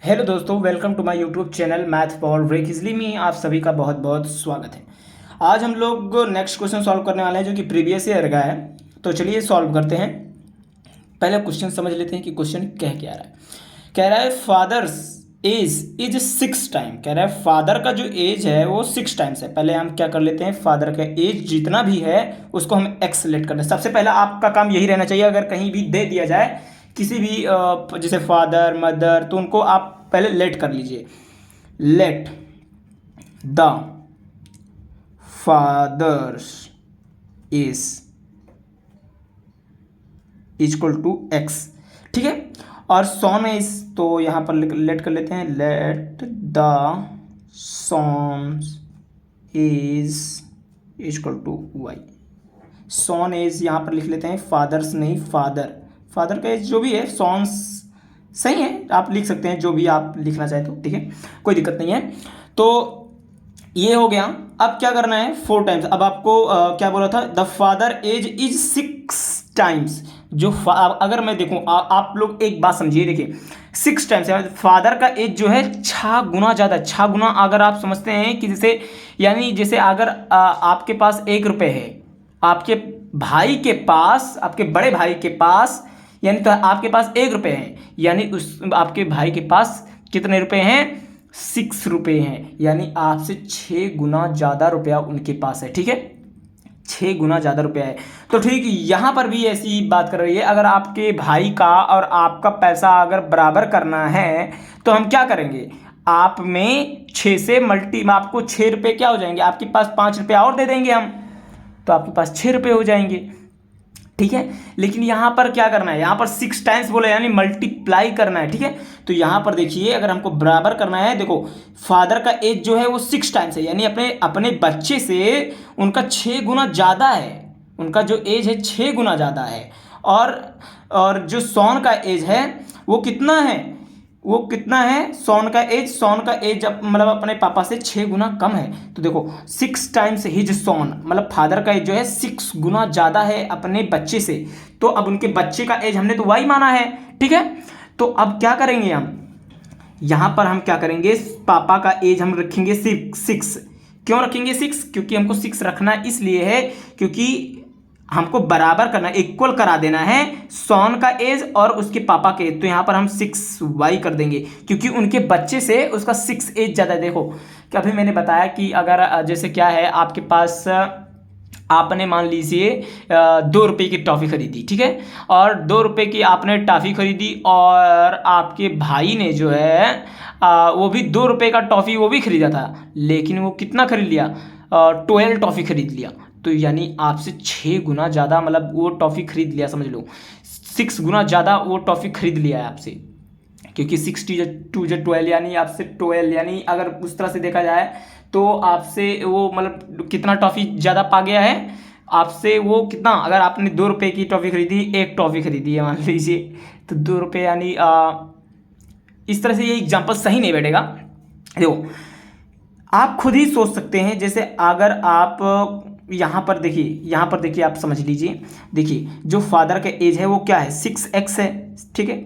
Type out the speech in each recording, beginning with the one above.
Hello दोस्तों, welcome to my YouTube channel math for break easily में आप सभी का बहुत बहुत स्वागत है। आज हम लोग नेक्स्ट क्वेश्चन सॉल्व करने वाले हैं जो कि प्रीवियस ईयर का है। तो चलिए सॉल्व करते हैं। पहले क्वेश्चन समझ लेते हैं कि क्वेश्चन कह क्या रहा है। कह रहा है फादर्स एज इज 6 टाइम। कह रहा है फादर का जो एज है वो 6 टाइम्स है। पहले हम क्या कर लेते हैं, फादर का एज जितना भी है उसको हम एक्स सेलेक्ट कर लें। सबसे पहला आपका काम यही रहना चाहिए, अगर कहीं भी दे दिया जाए किसी भी जैसे फादर मदर, तो उनको आप पहले लेट कर लीजिए। Let the father's is equal to x, ठीक है। और सॉन इज, तो यहां पर लेट कर लेते हैं, let the son's is equal to y. Son age यहाँ पर लिख लेते हैं, फादर्स नहीं फादर। फादर का एज जो भी है, सॉन्स सही है, आप लिख सकते हैं जो भी आप लिखना चाहे तो, ठीक है, कोई दिक्कत नहीं है। तो ये हो गया। अब क्या करना है, 4 टाइम्स। अब आपको क्या बोला था, the father age is 6 times. जो अगर मैं देखूं, आप लोग एक बात समझिए, देखिए 6 टाइम्स है, फादर का एज जो है 6 गुना ज़्यादा। 6 गुना अगर आप समझते हैं कि जैसे, यानी जैसे अगर आपके पास 1 रुपये है, आपके भाई के पास, आपके बड़े भाई के पास, यानी तो आपके पास 1 रुपये है, यानी उस आपके भाई के पास कितने रुपए हैं, 6 रुपये हैं। यानी आपसे 6 गुना ज़्यादा रुपया उनके पास है, ठीक है, 6 गुना ज़्यादा रुपया है। तो ठीक यहाँ पर भी ऐसी बात कर रही है, अगर आपके भाई का और आपका पैसा अगर बराबर करना है तो हम क्या करेंगे, आप में 6 से आपको 6 रुपये क्या हो जाएंगे, आपके पास 5 रुपया और दे देंगे हम, तो आपके पास 6 रुपये हो जाएंगे, ठीक है। लेकिन यहाँ पर क्या करना है, यहाँ पर 6 टाइम्स बोला, यानी मल्टीप्लाई करना है, ठीक है। तो यहाँ पर देखिए, अगर हमको बराबर करना है, देखो फादर का एज जो है वो 6 टाइम्स है, यानी अपने अपने बच्चे से उनका 6 गुना ज़्यादा है, उनका जो एज है 6 गुना ज़्यादा है। और जो सॉन का एज है वो कितना है, वो कितना है, सॉन का एज, सॉन का एज मतलब अपने पापा से 6 गुना कम है। तो देखो 6 टाइम्स हिज सॉन, मतलब फादर का एज जो है 6 गुना ज़्यादा है अपने बच्चे से। तो अब उनके बच्चे का एज हमने तो वाई माना है, ठीक है। तो अब क्या करेंगे हम, यहाँ पर हम क्या करेंगे, पापा का एज हम रखेंगे 6। क्यों रखेंगे 6, क्योंकि हमको 6 रखना इसलिए है क्योंकि हमको बराबर करना, इक्वल करा देना है सॉन का एज और उसके पापा के एज। तो यहाँ पर हम 6y कर देंगे, क्योंकि उनके बच्चे से उसका 6 एज ज़्यादा है। देखो कि अभी मैंने बताया कि अगर जैसे क्या है, आपके पास आपने मान लीजिए 2 रुपये की टॉफ़ी खरीदी, ठीक है, और 2 रुपये की आपने टॉफ़ी खरीदी, और आपके भाई ने जो है वो भी 2 रुपये का टॉफ़ी वो भी खरीदा था, लेकिन वो कितना खरीद लिया, 12 टॉफ़ी खरीद लिया। तो यानी आपसे 6 गुना ज़्यादा, मतलब वो टॉफ़ी खरीद लिया, समझ लो 6 गुना ज़्यादा वो टॉफ़ी खरीद लिया है आपसे, क्योंकि 6 2 12, यानी आपसे 12, यानी अगर उस तरह से देखा जाए तो आपसे वो मतलब कितना टॉफ़ी ज़्यादा पा गया है आपसे, वो कितना, अगर आपने 2 रुपये की टॉफ़ी खरीदी, एक टॉफ़ी खरीदी है मान लीजिए, तो 2 रुपये, यानी इस तरह से ये एग्जाम्पल सही नहीं बैठेगा। देखो आप खुद ही सोच सकते हैं, जैसे अगर आप यहाँ पर देखिए आप समझ लीजिए, देखिए जो फादर का एज है वो क्या है, 6x है, ठीक है।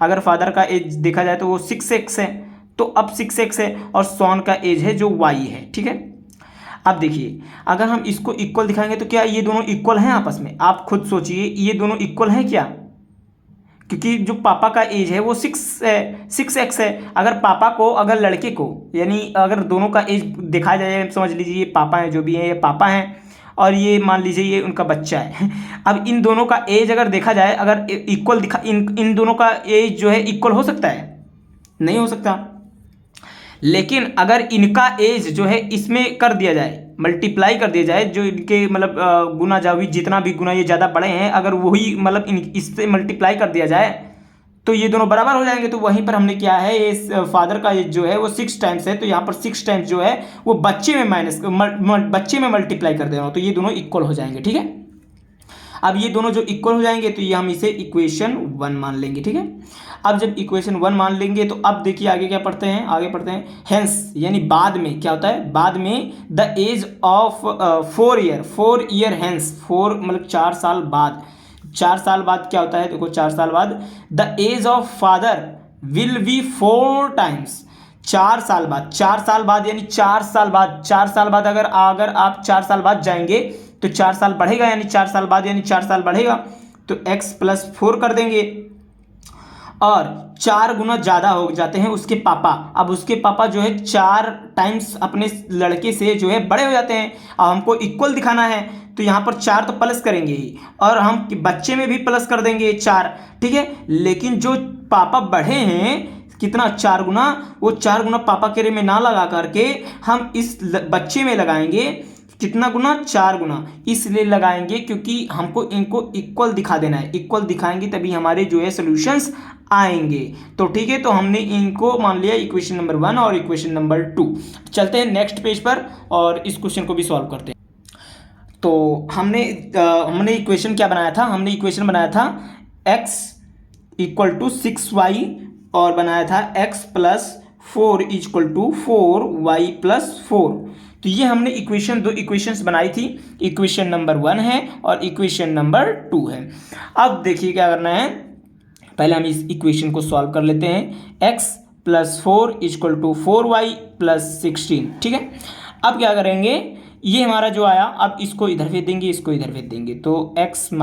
अगर फादर का एज देखा जाए तो वो 6x है, तो अब 6x है, और सॉन का एज है जो y है, ठीक है। अब देखिए अगर हम इसको इक्वल दिखाएंगे तो क्या ये दोनों इक्वल हैं आपस में, आप खुद सोचिए, ये दोनों इक्वल हैं क्या, क्योंकि जो पापा का एज है वो 6x है। अगर पापा को, अगर लड़के को, यानी अगर दोनों का एज देखा जाए, समझ लीजिए ये पापा हैं, जो भी हैं ये पापा हैं, और ये मान लीजिए ये उनका बच्चा है। अब इन दोनों का एज अगर देखा जाए, अगर इक्वल दिखा, इन दोनों का एज जो है इक्वल हो सकता है, नहीं हो सकता। लेकिन अगर इनका एज जो है इसमें कर दिया जाए, मल्टीप्लाई कर दिया जाए, जो इनके मतलब गुना जावी, जितना भी गुना ये ज़्यादा बड़े हैं, अगर वही मतलब इससे मल्टीप्लाई कर दिया जाए तो ये दोनों बराबर हो जाएंगे। तो वहीं पर हमने क्या है, ये फादर का एज जो है वो 6 टाइम्स है, तो यहाँ पर 6 टाइम्स जो है वो बच्चे में बच्चे में मल्टीप्लाई कर दे रहा हूँ, तो ये दोनों इक्वल हो जाएंगे, ठीक है। अब ये दोनों जो इक्वल हो जाएंगे तो ये हम इसे इक्वेशन 1 मान लेंगे, ठीक है। अब जब इक्वेशन 1 मान लेंगे तो अब देखिए आगे क्या पढ़ते हैं, आगे पढ़ते हैं हेंस, यानी बाद में क्या होता है, बाद में the age of 4 year hence, 4 मतलब 4 साल बाद, 4 साल बाद क्या होता है, देखो 4 साल बाद the age of father will be 4 times. 4 साल बाद, 4 साल बाद यानी 4 साल बाद, 4 साल बाद अगर अगर आप 4 साल बाद जाएंगे तो 4 साल बढ़ेगा, यानी 4 साल बाद यानी 4 साल बढ़ेगा, तो x+4 कर देंगे। और 4 गुना ज़्यादा हो जाते हैं उसके पापा। अब उसके पापा जो है 4 टाइम्स अपने लड़के से जो है बड़े हो जाते हैं। अब हमको इक्वल दिखाना है तो यहाँ पर 4 तो प्लस करेंगे ही, और हम बच्चे में भी प्लस कर देंगे 4, ठीक है। लेकिन जो पापा बढ़े हैं कितना, 4 गुना, वो 4 गुना पापा के रे में ना लगा करके हम इस बच्चे में लगाएंगे कितना गुना, 4 गुना। इसलिए लगाएंगे क्योंकि हमको इनको इक्वल दिखा देना है, इक्वल दिखाएंगे तभी हमारे जो है सॉल्यूशंस आएंगे। तो ठीक है, तो हमने इनको मान लिया इक्वेशन नंबर 1 और इक्वेशन नंबर 2। चलते हैं नेक्स्ट पेज पर और इस क्वेश्चन को भी सॉल्व करते हैं। तो हमने इक्वेशन क्या बनाया था, हमने इक्वेशन बनाया था x = 6y और बनाया था x+4 = 4y+4। तो ये हमने दो इक्वेशंस बनाई थी। इक्वेशन नंबर 1 है और इक्वेशन नंबर 2 है। अब देखिए क्या करना है, पहले हम इस इक्वेशन को सॉल्व कर लेते हैं। x+4 = 4y+16, ठीक है। अब क्या करेंगे, ये हमारा जो आया, अब इसको इधर भेज देंगे, इसको इधर भेज देंगे, तो x -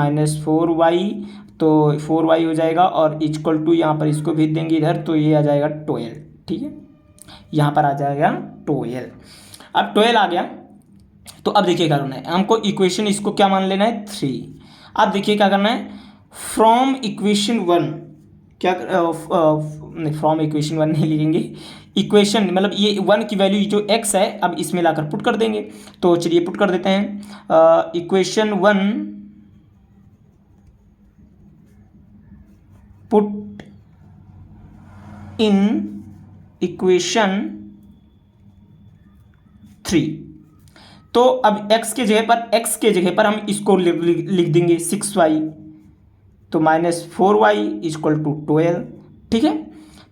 4y, तो 4y हो जाएगा, और = यहाँ पर इसको भेज देंगे इधर, तो ये आ जाएगा 12, ठीक है। यहाँ पर आ जाएगा 12। अब 12 आ गया, तो अब देखिए क्या करना है, हमको इक्वेशन इसको क्या मान लेना है, 3। अब देखिए क्या करना है, फ्रॉम इक्वेशन 1, क्या फ्रॉम इक्वेशन 1 नहीं लिखेंगे, इक्वेशन मतलब ये 1 की वैल्यू जो x है, अब इसमें लाकर पुट कर देंगे। तो चलिए पुट कर देते हैं। Equation 1 put in equation 3। तो अब x के जगह पर हम इसको लिख देंगे 6y, तो -4y = 12, ठीक है।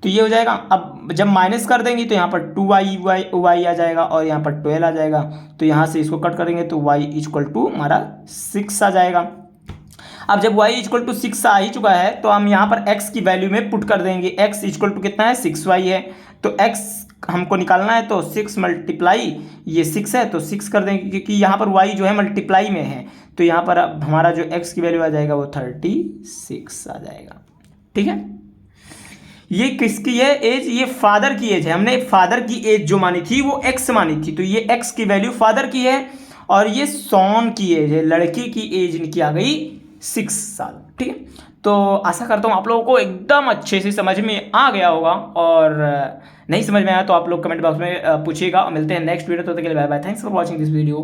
तो ये हो जाएगा। अब जब माइनस कर देंगे तो यहाँ पर 2y आ जाएगा और यहाँ पर 12 आ जाएगा, तो यहाँ से इसको कट करेंगे तो y = हमारा 6 आ जाएगा। अब जब y = 6 आ ही चुका है तो हम यहाँ पर x की वैल्यू में पुट कर देंगे। x = कितना है, 6y है, तो x हमको निकालना है, तो 6 × ये 6 है तो 6 कर देंगे, क्योंकि यहाँ पर y जो है मल्टीप्लाई में है, तो यहाँ पर अब हमारा जो x की वैल्यू आ जाएगा वो 36 आ जाएगा, ठीक है। ये किसकी है एज, ये फादर की एज है। हमने फादर की एज जो मानी थी वो x मानी थी, तो ये x की वैल्यू फादर की है, और ये सॉन की एज है, लड़के की एज इनकी आ गई 6 साल, ठीक है। तो आशा करता हूँ आप लोगों को एकदम अच्छे से समझ में आ गया होगा, और नहीं समझ में आया तो आप लोग कमेंट बॉक्स में पूछिएगा। मिलते हैं नेक्स्ट वीडियो, तो तब तक के लिए bye bye, thanks for watching this video.